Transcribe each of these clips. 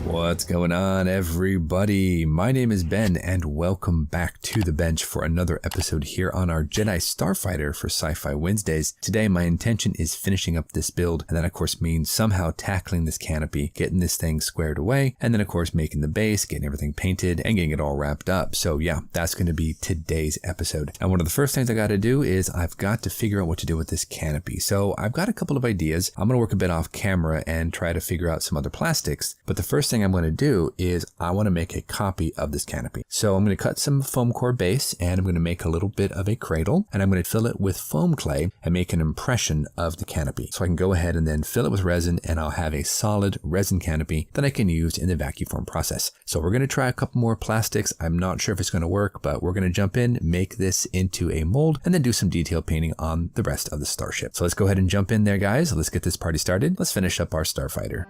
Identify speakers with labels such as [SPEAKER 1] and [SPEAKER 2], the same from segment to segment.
[SPEAKER 1] What's going on, everybody? My name is Ben, and welcome back to the bench for another episode here on our Jedi Starfighter for Sci-Fi Wednesdays. Today, my intention is finishing up this build, and that of course means somehow tackling this canopy, getting this thing squared away, and then of course making the base, getting everything painted, and getting it all wrapped up. So yeah, that's going to be today's episode. And one of the first things I got to do is I've got to figure out what to do with this canopy. So I've got a couple of ideas. I'm going to work a bit off camera and try to figure out some other plastics, but the first thing I'm going to do is I want to make a copy of this canopy. So I'm going to cut some foam core base, and I'm going to make a little bit of a cradle, and I'm going to fill it with foam clay and make an impression of the canopy. So I can go ahead and then fill it with resin, and I'll have a solid resin canopy that I can use in the vacuum form process. So we're going to try a couple more plastics. I'm not sure if it's going to work, but we're going to jump in, make this into a mold, and then do some detail painting on the rest of the starship. So let's go ahead and jump in there, guys. Let's get this party started. Let's finish up our starfighter.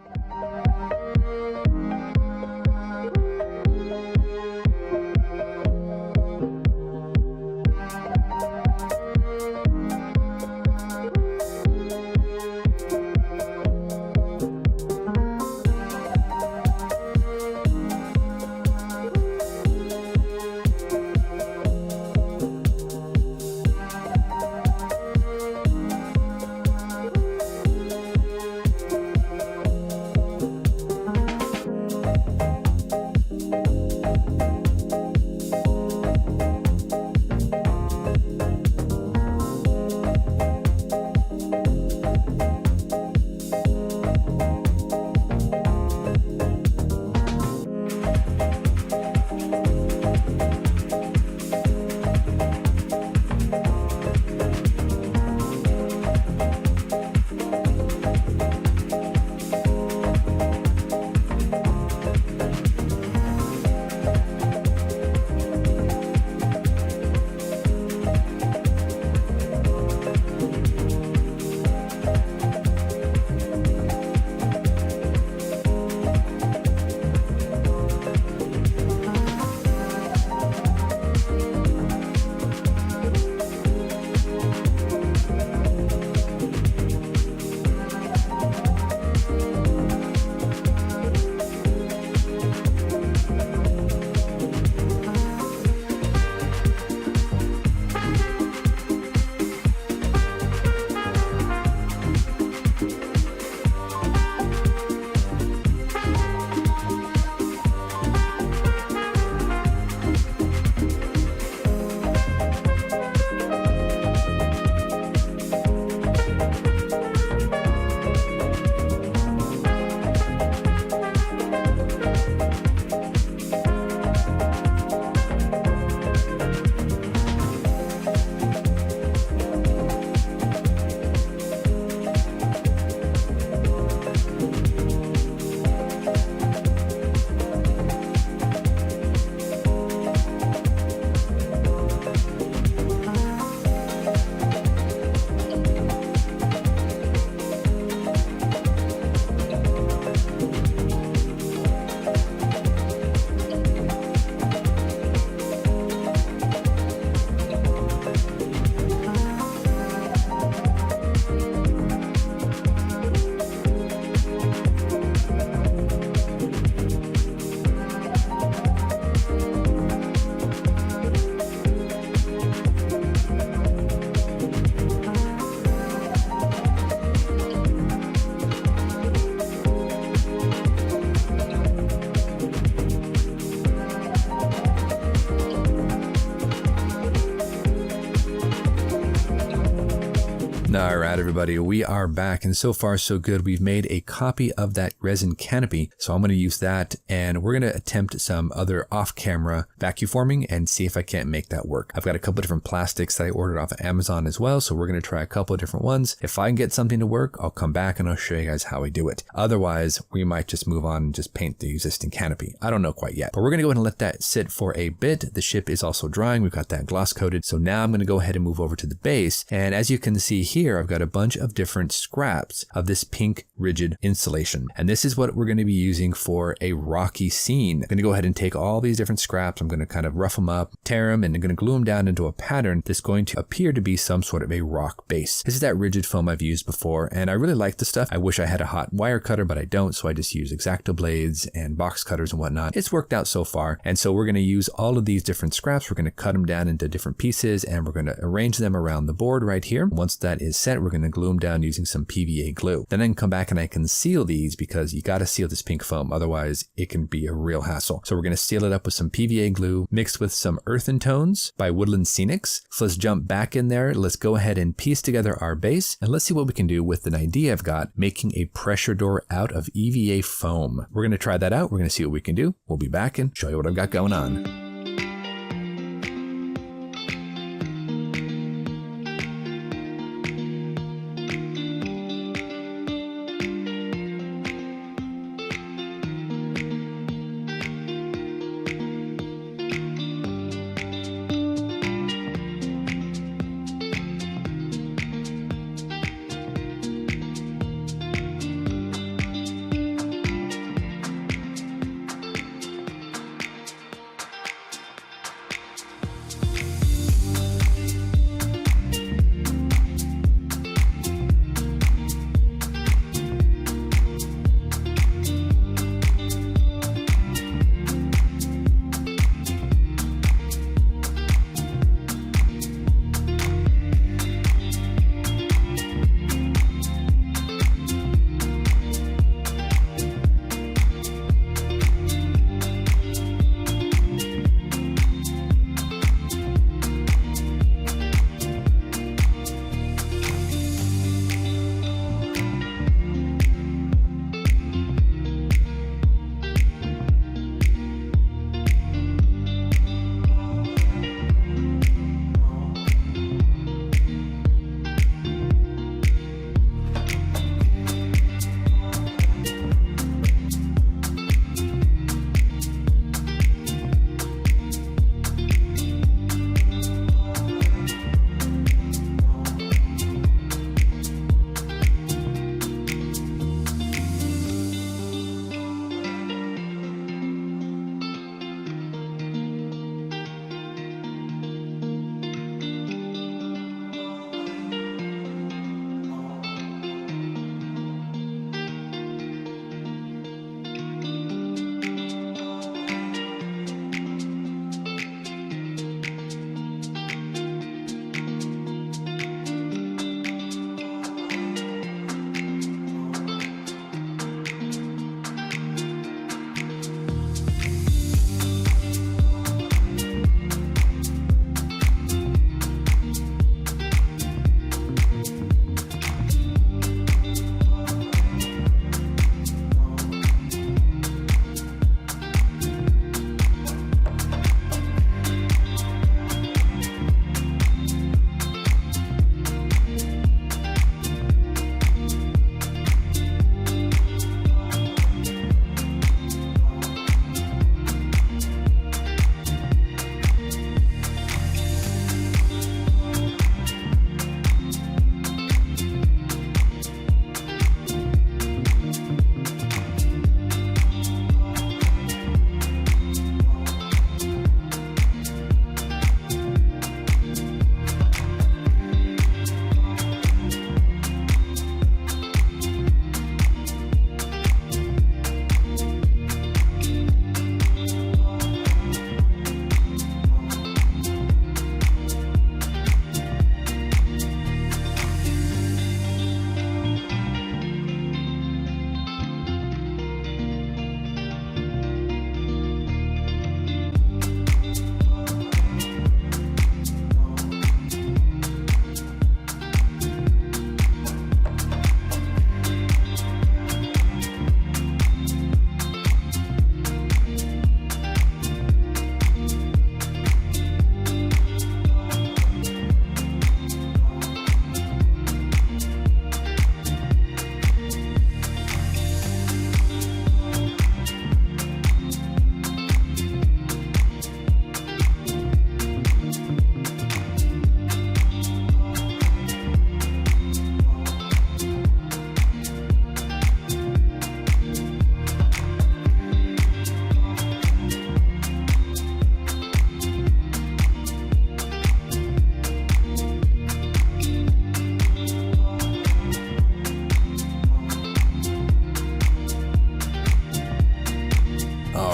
[SPEAKER 1] Alright everybody, we are back, and so far so good. We've made a copy of that resin canopy, so I'm going to use that, and we're going to attempt some other off-camera vacuum forming and see if I can't make that work. I've got a couple of different plastics that I ordered off of Amazon as well, so we're going to try a couple of different ones. If I can get something to work, I'll come back and I'll show you guys how I do it. Otherwise, we might just move on and just paint the existing canopy. I don't know quite yet, but we're going to go ahead and let that sit for a bit. The ship is also drying. We've got that gloss coated, so now I'm going to go ahead and move over to the base, and as you can see here, here, I've got a bunch of different scraps of this pink rigid insulation. And this is what we're going to be using for a rocky scene. I'm going to go ahead and take all these different scraps. I'm going to kind of rough them up, tear them, and I'm going to glue them down into a pattern that's going to appear to be some sort of a rock base. This is that rigid foam I've used before, and I really like the stuff. I wish I had a hot wire cutter, but I don't, so I just use X-Acto blades and box cutters and whatnot. It's worked out so far, and so we're going to use all of these different scraps. We're going to cut them down into different pieces, and we're going to arrange them around the board right here. Once that is set, we're going to glue them down using some PVA glue. Then I can come back and I can seal these, because you got to seal this pink foam, otherwise it can be a real hassle. So we're going to seal it up with some PVA glue mixed with some Earthen Tones by Woodland Scenics. So let's jump back in there. Let's go ahead and piece together our base, and let's see what we can do with an idea I've got, making a pressure door out of EVA foam. We're going to try that out. We're going to see what we can do. We'll be back and show you what I've got going on.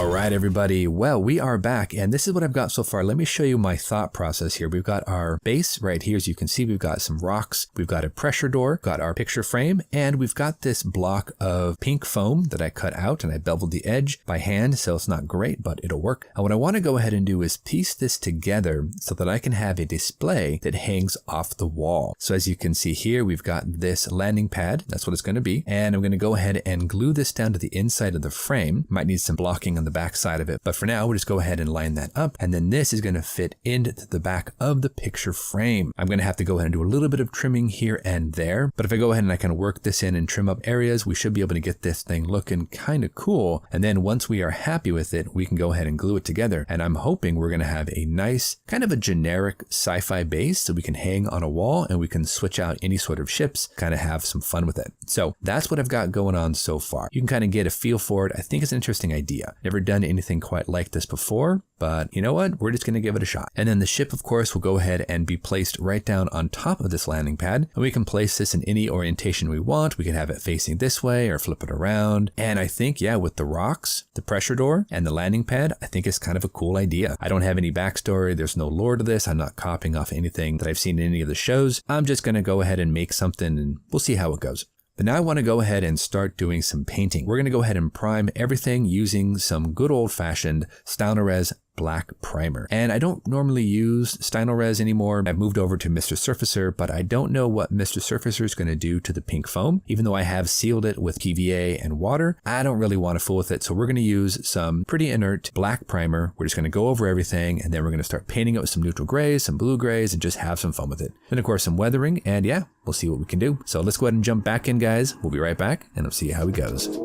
[SPEAKER 1] All right, everybody. Well, we are back, and this is what I've got so far. Let me show you my thought process here. We've got our base right here. As you can see, we've got some rocks. We've got a pressure door, got our picture frame, and we've got this block of pink foam that I cut out, and I beveled the edge by hand, so it's not great, but it'll work. And what I want to go ahead and do is piece this together so that I can have a display that hangs off the wall. So as you can see here, we've got this landing pad. That's what it's going to be. And I'm going to go ahead and glue this down to the inside of the frame. Might need some blocking on the back side of it, but for now we'll just go ahead and line that up, and then this is going to fit into the back of the picture frame. I'm going to have to go ahead and do a little bit of trimming here and there, but if I go ahead and I can work this in and trim up areas, we should be able to get this thing looking kind of cool. And then once we are happy with it, we can go ahead and glue it together, and I'm hoping we're going to have a nice kind of a generic sci-fi base so we can hang on a wall and we can switch out any sort of ships, kind of have some fun with it. So that's what I've got going on so far. You can kind of get a feel for it. I think it's an interesting idea. Never done anything quite like this before, but you know what? We're just going to give it a shot. And then the ship, of course, will go ahead and be placed right down on top of this landing pad. And we can place this in any orientation we want. We can have it facing this way or flip it around. And I think, yeah, with the rocks, the pressure door, and the landing pad, I think it's kind of a cool idea. I don't have any backstory. There's no lore to this. I'm not copying off anything that I've seen in any of the shows. I'm just going to go ahead and make something and we'll see how it goes. But now I want to go ahead and start doing some painting. We're going to go ahead and prime everything using some good old-fashioned Stynylrez black primer. And I don't normally use Stynylrez anymore. I've moved over to Mr. Surfacer, but I don't know what Mr. Surfacer is going to do to the pink foam. Even though I have sealed it with PVA and water, I don't really want to fool with it. So we're going to use some pretty inert black primer. We're just going to go over everything, and then we're going to start painting it with some neutral grays, some blue grays, and just have some fun with it. Then of course some weathering, and yeah, we'll see what we can do. So let's go ahead and jump back in, guys. We'll be right back, and I'll see how it goes.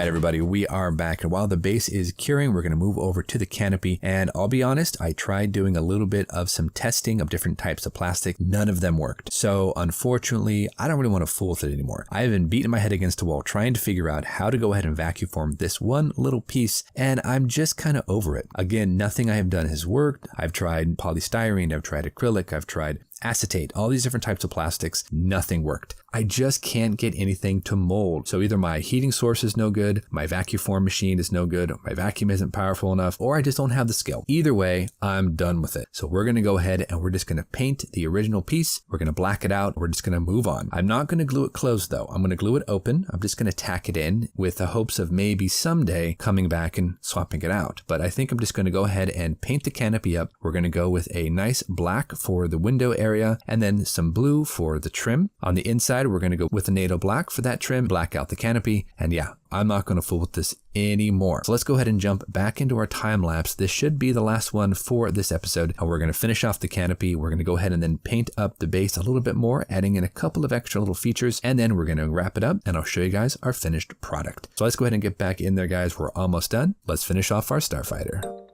[SPEAKER 1] everybody, we are back, and while the base is curing, we're going to move over to the canopy, and I'll be honest, I tried doing a little bit of some testing of different types of plastic. None of them worked. So unfortunately, I don't really want to fool with it anymore. I have been beating my head against a wall trying to figure out how to go ahead and vacuum form this one little piece, and I'm just kind of over it. Again, nothing I have done has worked. I've tried polystyrene, I've tried acrylic, I've tried acetate, all these different types of plastics, nothing worked. I just can't get anything to mold. So either my heating source is no good, my vacuum form machine is no good, my vacuum isn't powerful enough, or I just don't have the skill. Either way, I'm done with it. So we're going to go ahead and we're just going to paint the original piece. We're going to black it out. We're just going to move on. I'm not going to glue it closed though. I'm going to glue it open. I'm just going to tack it in with the hopes of maybe someday coming back and swapping it out. But I think I'm just going to go ahead and paint the canopy up. We're going to go with a nice black for the window area, and then some blue for the trim. On the inside, we're going to go with a NATO black for that trim, black out the canopy, and yeah, I'm not going to fool with this anymore. So let's go ahead and jump back into our time lapse. This should be the last one for this episode, and we're going to finish off the canopy. We're going to go ahead and then paint up the base a little bit more, adding in a couple of extra little features, and then we're going to wrap it up, and I'll show you guys our finished product. So let's go ahead and get back in there, guys. We're almost done. Let's finish off our Starfighter.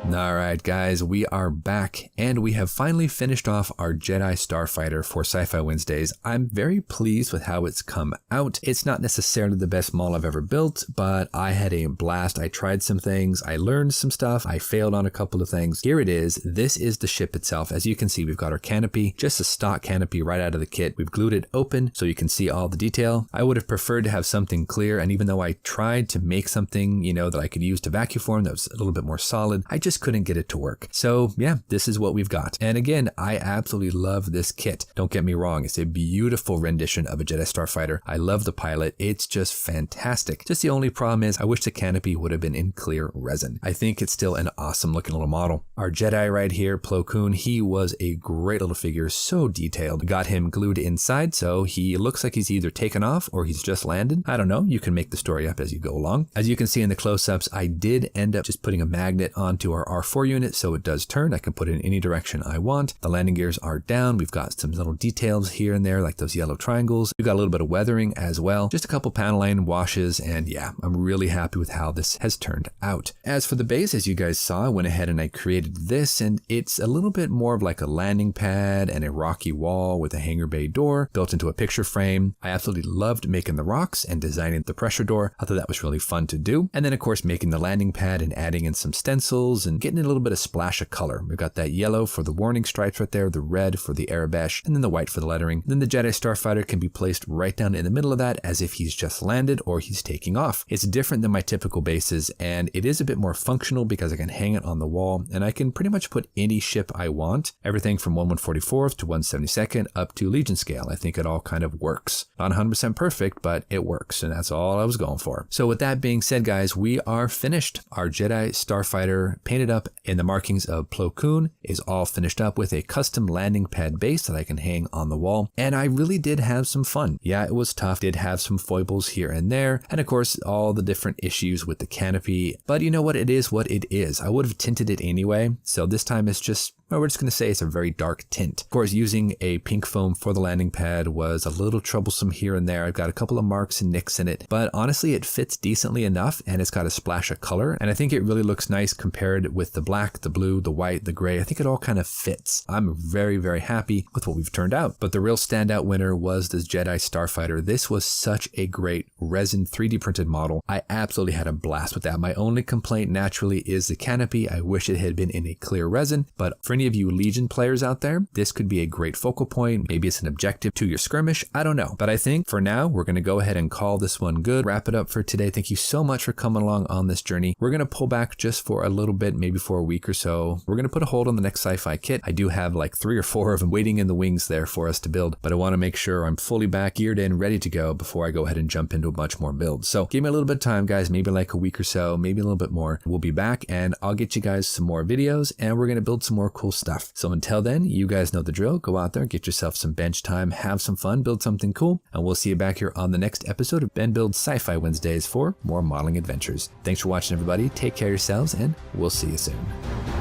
[SPEAKER 1] Alright guys, we are back and we have finally finished off our Jedi Starfighter for Sci-Fi Wednesdays. I'm very pleased with how it's come out. It's not necessarily the best model I've ever built, but I had a blast. I tried some things, I learned some stuff, I failed on a couple of things. Here it is. This is the ship itself. As you can see, we've got our canopy, just a stock canopy right out of the kit. We've glued it open so you can see all the detail. I would have preferred to have something clear, and even though I tried to make something, that I could use to vacuum form that was a little bit more solid, I just just couldn't get it to work. So yeah, this is what we've got. And again, I absolutely love this kit. Don't get me wrong, it's a beautiful rendition of a Jedi Starfighter. I love the pilot. It's just fantastic. Just the only problem is I wish the canopy would have been in clear resin. I think it's still an awesome looking little model. Our Jedi right here, Plo Koon, he was a great little figure, so detailed. Got him glued inside, so he looks like he's either taken off or he's just landed. I don't know. You can make the story up as you go along. As you can see in the close-ups, I did end up just putting a magnet onto our R4 unit, so it does turn. I can put it in any direction I want. The landing gears are down. We've got some little details here and there, like those yellow triangles. We've got a little bit of weathering as well. Just a couple panel line washes, and yeah, I'm really happy with how this has turned out. As for the base, as you guys saw, I went ahead and I created this, and it's a little bit more of like a landing pad and a rocky wall with a hangar bay door built into a picture frame. I absolutely loved making the rocks and designing the pressure door. I thought that was really fun to do. And then of course making the landing pad and adding in some stencils and getting a little bit of splash of color. We've got that yellow for the warning stripes right there, the red for the Arabesh, and then the white for the lettering. Then the Jedi Starfighter can be placed right down in the middle of that as if he's just landed or he's taking off. It's different than my typical bases, and it is a bit more functional because I can hang it on the wall and I can pretty much put any ship I want, everything from 1/144th to 1/72nd up to Legion scale. I think it all kind of works. Not 100% perfect, but it works, and that's all I was going for. So with that being said, guys, we are finished. Our Jedi Starfighter painted up in the markings of Plo Koon is all finished up with a custom landing pad base that I can hang on the wall, and I really did have some fun. Yeah, it was tough, did have some foibles here and there, and of course all the different issues with the canopy, but you know what, it is what it is. I would have tinted it anyway, so this time it's just, well, we're just going to say it's a very dark tint. Of course, using a pink foam for the landing pad was a little troublesome here and there. I've got a couple of marks and nicks in it, but honestly, it fits decently enough, and it's got a splash of color, and I think it really looks nice compared with the black, the blue, the white, the gray. I think it all kind of fits. I'm very, very happy with what we've turned out. But the real standout winner was this Jedi Starfighter. This was such a great resin 3D printed model. I absolutely had a blast with that. My only complaint naturally is the canopy. I wish it had been in a clear resin, but for any of you Legion players out there, this could be a great focal point. Maybe it's an objective to your skirmish. I don't know. But I think for now, we're going to go ahead and call this one good. Wrap it up for today. Thank you so much for coming along on this journey. We're going to pull back just for a little bit, maybe for a week or so. We're going to put a hold on the next sci-fi kit. I do have like 3 or 4 of them waiting in the wings there for us to build, but I want to make sure I'm fully back, geared in, ready to go before I go ahead and jump into a bunch more builds. So give me a little bit of time, guys, maybe like a week or so, maybe a little bit more. We'll be back and I'll get you guys some more videos and we're going to build some more cool stuff. So until then, you guys know the drill. Go out there, get yourself some bench time, have some fun, build something cool, and we'll see you back here on the next episode of Ben Builds Sci-Fi Wednesdays for more modeling adventures. Thanks for watching, everybody. Take care of yourselves, and we'll see you soon.